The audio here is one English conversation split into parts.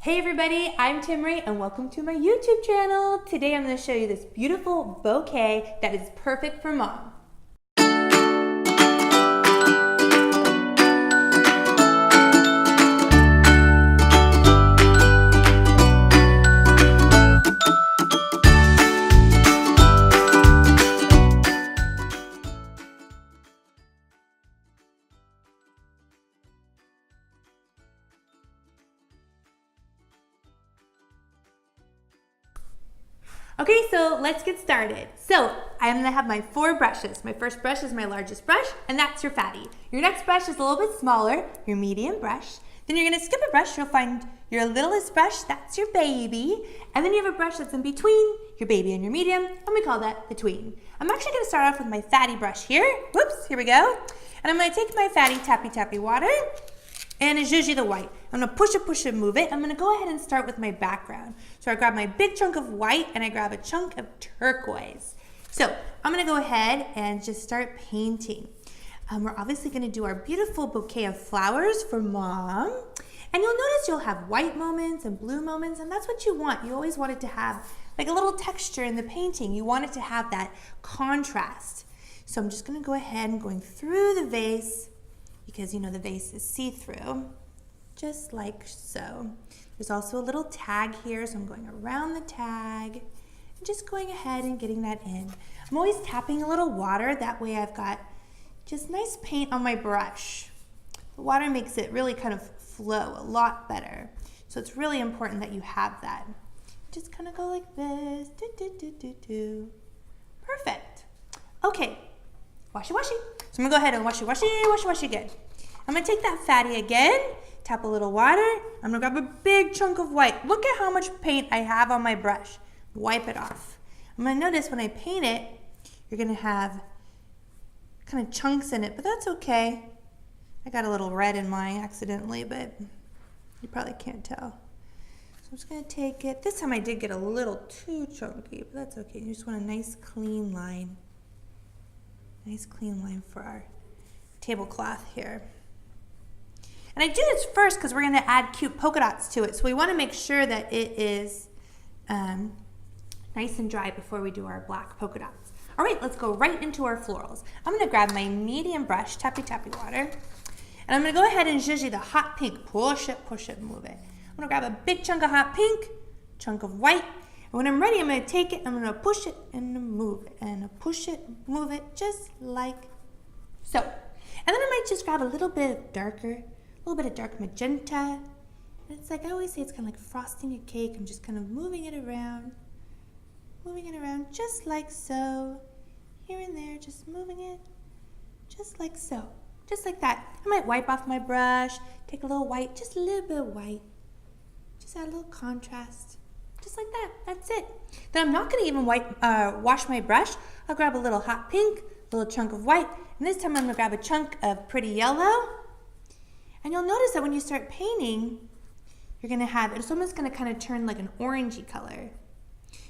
Hey everybody, I'm Timree and welcome to my YouTube channel. Today I'm going to show you this beautiful bouquet that is perfect for mom. Okay, so let's get started. So I'm gonna have my 4 brushes. My first brush is my largest brush, and that's your fatty. Your next brush is a little bit smaller, your medium brush. Then you're gonna skip a brush, you'll find your littlest brush, that's your baby. And then you have a brush that's in between your baby and your medium, and we call that the tween. I'm actually gonna start off with my fatty brush here. Whoops, here we go. And I'm gonna take my fatty tappy water, and it's usually the white. I'm gonna push it, move it. I'm gonna go ahead and start with my background. So I grab my big chunk of white and I grab a chunk of turquoise. So I'm gonna go ahead and just start painting. We're obviously gonna do our beautiful bouquet of flowers for mom. And you'll notice you'll have white moments and blue moments, and that's what you want. You always want it to have like a little texture in the painting. You want it to have that contrast. So I'm just gonna go ahead and going through the vase, because you know the vase is see-through, just like so. There's also a little tag here, so I'm going around the tag and just going ahead and getting that in. I'm always tapping a little water, that way I've got just nice paint on my brush. The water makes it really kind of flow a lot better, so it's really important that you have that. Just kind of go like this, Perfect. Okay, washy. So I'm gonna go ahead and washy again. I'm gonna take that fatty again, tap a little water. I'm gonna grab a big chunk of white. Look at how much paint I have on my brush. Wipe it off. I'm gonna notice when I paint it, you're gonna have kind of chunks in it, but that's okay. I got a little red in mine accidentally, but you probably can't tell. So I'm just gonna take it. This time I did get a little too chunky, but that's okay. You just want a nice clean line. Nice clean line for our tablecloth here. And I do this first because we're going to add cute polka dots to it. So we want to make sure that it is nice and dry before we do our black polka dots. All right, let's go right into our florals. I'm going to grab my medium brush, tappy water, and I'm going to go ahead and zhuzh the hot pink. Push it, move it. I'm going to grab a big chunk of hot pink, chunk of white. And when I'm ready, I'm going to take it, I'm going to push it and move it, and push it, move it, just like so. And then I might just grab a little bit of dark magenta. And it's like, I always say it's kind of like frosting your cake. I'm just kind of moving it around just like so. Here and there, just moving it, just like so. Just like that. I might wipe off my brush, take a little white, just a little bit of white. Just add a little contrast. Just like that, that's it. Then I'm not gonna even wash my brush. I'll grab a little hot pink, a little chunk of white, and this time I'm gonna grab a chunk of pretty yellow. And you'll notice that when you start painting, you're gonna have, it's almost gonna kind of turn like an orangey color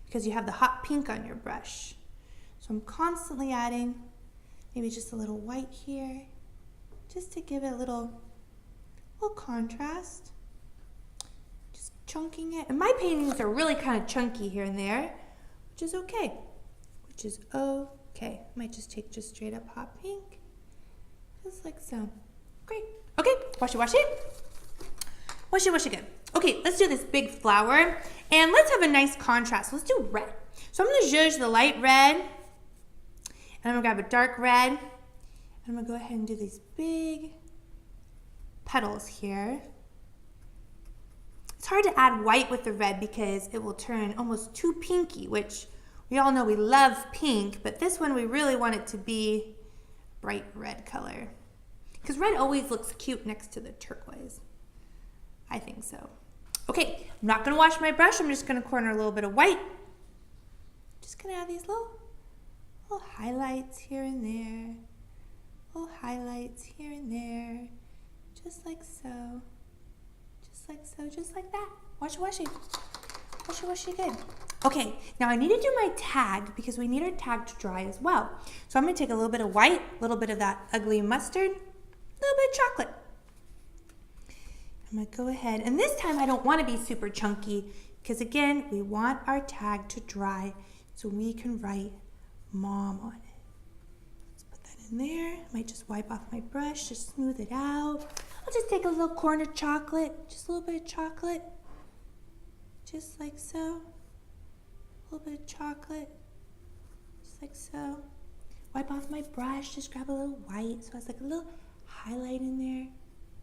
because you have the hot pink on your brush. So I'm constantly adding maybe just a little white here, just to give it a little contrast. Chunking it. And my paintings are really kind of chunky here and there, which is okay. Might just take just straight up hot pink, just like so. Great. Okay, washy good. Okay, let's do this big flower, and let's have a nice contrast. Let's do red. So I'm gonna zhuzh the light red, and I'm gonna grab a dark red, and I'm gonna go ahead and do these big petals here. It's hard to add white with the red because it will turn almost too pinky, which we all know we love pink, but this one we really want it to be bright red color. Because red always looks cute next to the turquoise. I think so. Okay, I'm not gonna wash my brush. I'm just gonna corner a little bit of white. Just gonna add these little highlights here and there. Little highlights here and there. Just like so. Just like that. Washy good. Okay, now I need to do my tag because we need our tag to dry as well. So I'm gonna take a little bit of white, a little bit of that ugly mustard, a little bit of chocolate. I'm gonna go ahead, and this time I don't wanna be super chunky because again, we want our tag to dry so we can write mom on it. Let's put that in there. I might just wipe off my brush to smooth it out. I'll just take a little corn of chocolate, just a little bit of chocolate, just like so. A little bit of chocolate, just like so. Wipe off my brush, just grab a little white so it's like a little highlight in there.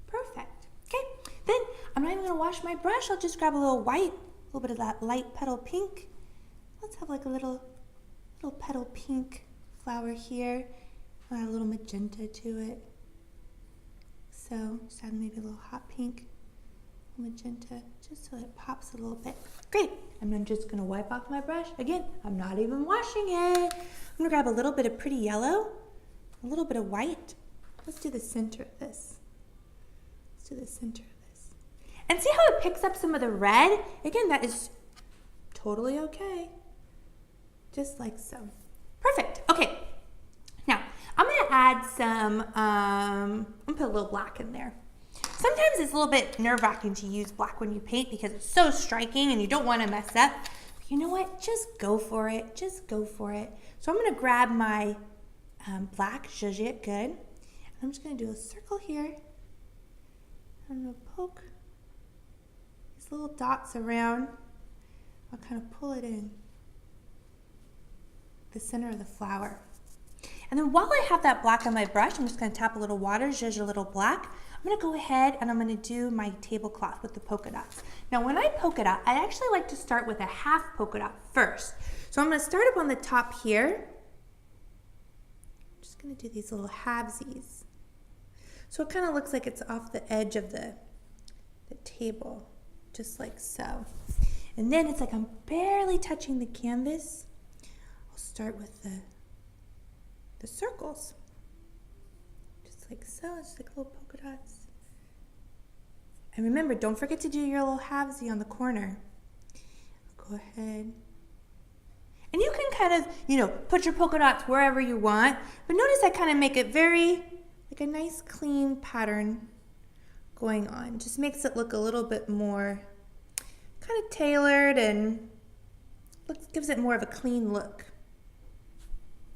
Perfect. Okay, then I'm not even gonna wash my brush. I'll just grab a little white, a little bit of that light petal pink. Let's have like a little petal pink flower here. I'll add a little magenta to it. So just add maybe a little hot pink, magenta, just so it pops a little bit. Great. And I'm just gonna wipe off my brush. Again, I'm not even washing it. I'm gonna grab a little bit of pretty yellow, a little bit of white. Let's do the center of this. Let's do the center of this. And see how it picks up some of the red? Again, that is totally okay. Just like so. Perfect. Okay. Now, I'm gonna add some, I'm gonna put a little black in there. Sometimes it's a little bit nerve-wracking to use black when you paint because it's so striking and you don't want to mess up. But you know what? Just go for it. Just go for it. So I'm going to grab my black, zhuzh it good. I'm just going to do a circle here. I'm going to poke these little dots around. I'll kind of pull it in the center of the flower. And then while I have that black on my brush, I'm just going to tap a little water, zhuzh a little black. I'm going to go ahead and I'm going to do my tablecloth with the polka dots. Now when I polka dot, I actually like to start with a half polka dot first. So I'm going to start up on the top here. I'm just going to do these little halvesies. So it kind of looks like it's off the edge of the table, just like so. And then it's like I'm barely touching the canvas. I'll start with the circles. Like so, it's like little polka dots. And remember, don't forget to do your little halvesy on the corner. I'll go ahead. And you can kind of, put your polka dots wherever you want. But notice I kind of make it very, like a nice clean pattern going on. Just makes it look a little bit more kind of tailored and gives it more of a clean look.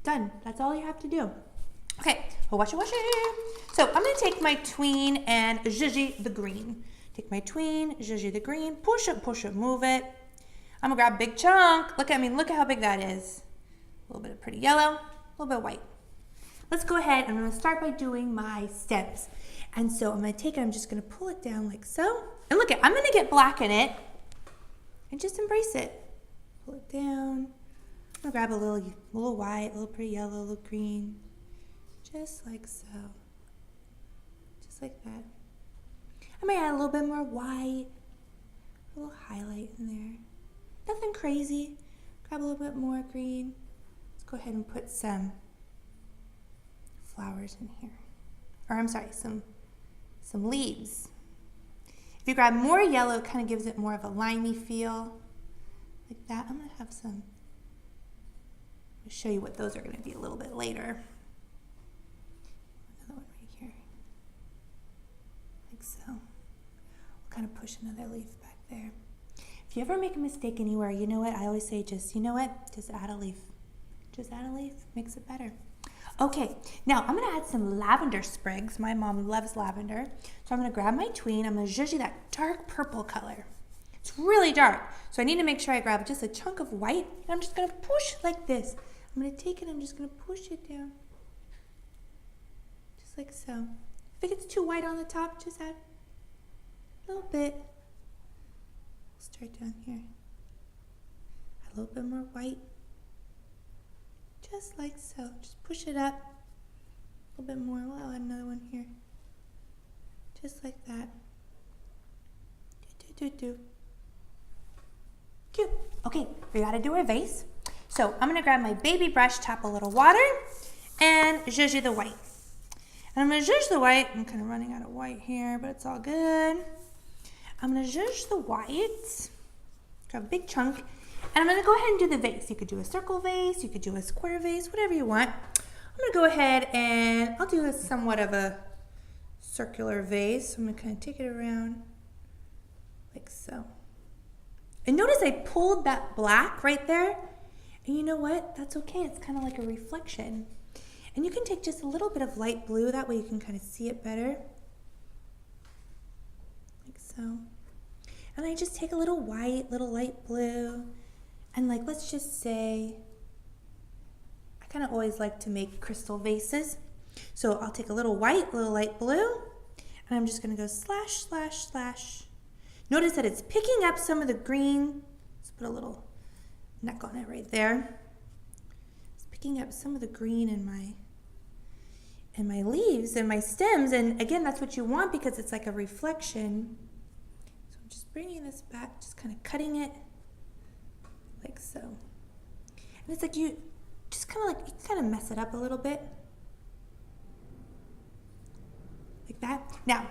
Done. That's all you have to do. Okay, wash it. So I'm going to take my tween and zhuzh the green. Take my tween, zhuzh the green, push it, move it. I'm going to grab a big chunk. Look at how big that is. A little bit of pretty yellow, a little bit of white. Let's go ahead and I'm going to start by doing my stems. And so I'm going to take it, I'm just going to pull it down like so. And look I'm going to get black in it and just embrace it. Pull it down. I'm going to grab a little white, a little pretty yellow, a little green. Just like so. Just like that. I might add a little bit more white, a little highlight in there. Nothing crazy. Grab a little bit more green. Let's go ahead and put some flowers in here. Or I'm sorry, some leaves. If you grab more yellow, it kind of gives it more of a limey feel. Like that. I'm going to have some. I'll show you what those are going to be a little bit later. Another one right here. Like so. We'll kind of push another leaf back there. If you ever make a mistake anywhere, you know what? I always say just add a leaf. Just add a leaf. Makes it better. Okay, now I'm going to add some lavender sprigs. My mom loves lavender. So I'm going to grab my tween. I'm going to zhuzh that dark purple color. It's really dark. So I need to make sure I grab just a chunk of white. And I'm just going to push like this. I'm going to take it, I'm just going to push it down. Just like so. If it gets too white on the top, just add a little bit. Start down here. Add a little bit more white. Just like so. Just push it up. A little bit more. Well, I'll add another one here. Just like that. Cute. Okay, we gotta do our vase. So I'm gonna grab my baby brush, tap a little water, and zhuzh the white. And I'm gonna zhuzh the white. I'm kind of running out of white here, but it's all good. I'm gonna zhuzh the white. Grab a big chunk. And I'm going to go ahead and do the vase. You could do a circle vase, you could do a square vase, whatever you want. I'm going to go ahead and I'll do somewhat of a circular vase. I'm going to kind of take it around like so. And notice I pulled that black right there. And you know what? That's okay. It's kind of like a reflection. And you can take just a little bit of light blue. That way you can kind of see it better. Like so. And I just take a little white, little light blue. And like, let's just say, I kind of always like to make crystal vases. So I'll take a little white, little light blue. And I'm just going to go slash, slash, slash. Notice that it's picking up some of the green. Let's put a little neck on it right there. It's picking up some of the green in my leaves and my stems. And again, that's what you want because it's like a reflection. So I'm just bringing this back, just kind of cutting it like so. And it's like you just kind of mess it up a little bit. Like that. Now,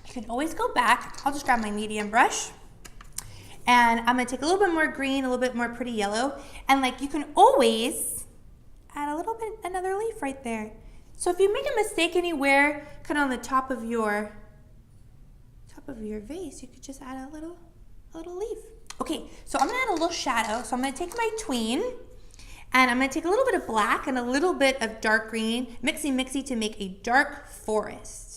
you can always go back. I'll just grab my medium brush. And I'm going to take a little bit more green, a little bit more pretty yellow. And like you can always add a little bit, another leaf right there. So if you make a mistake anywhere, kind of on the top of your vase, you could just add a little leaf. Okay, so I'm going to add a little shadow. So I'm going to take my tween. And I'm going to take a little bit of black and a little bit of dark green, mixy to make a dark forest.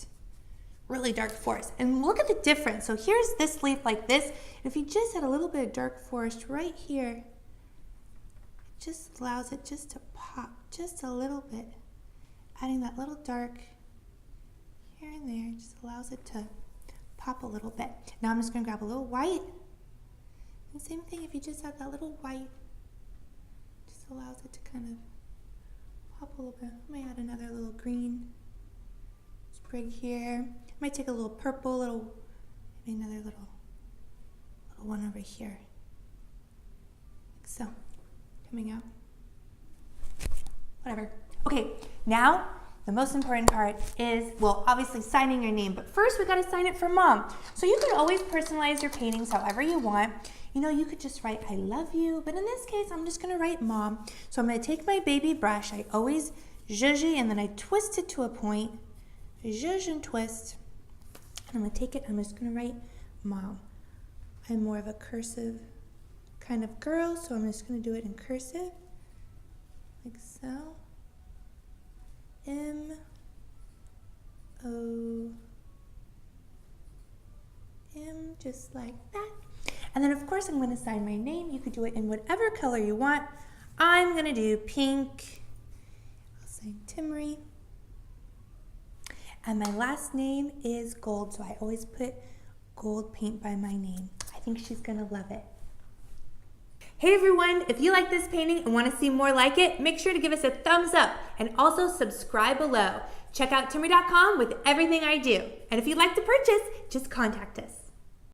Really dark forest. And look at the difference. So here's this leaf like this. If you just add a little bit of dark forest right here, it just allows it just to pop just a little bit. Adding that little dark here and there just allows it to pop a little bit. Now I'm just going to grab a little white. And same thing, if you just add that little white, just allows it to kind of pop a little bit. I might add another little green sprig here. Might take a little purple, maybe another little one over here. Like so, coming out. Whatever. Okay, now the most important part is, well, obviously signing your name, but first we gotta sign it for Mom. So you can always personalize your paintings however you want. You know, you could just write, I love you, but in this case, I'm just gonna write Mom. So I'm gonna take my baby brush, I always zhuzh and then I twist it to a point. Zhuzh and twist. And I'm going to take it, I'm just going to write Mom. I'm more of a cursive kind of girl, so I'm just going to do it in cursive. Like so. M-O-M, just like that. And then of course I'm going to sign my name. You could do it in whatever color you want. I'm going to do pink. I'll sign Timree. And my last name is Gold, so I always put gold paint by my name. I think she's gonna love it. Hey everyone, if you like this painting and wanna see more like it, make sure to give us a thumbs up and also subscribe below. Check out Timree.com with everything I do. And if you'd like to purchase, just contact us.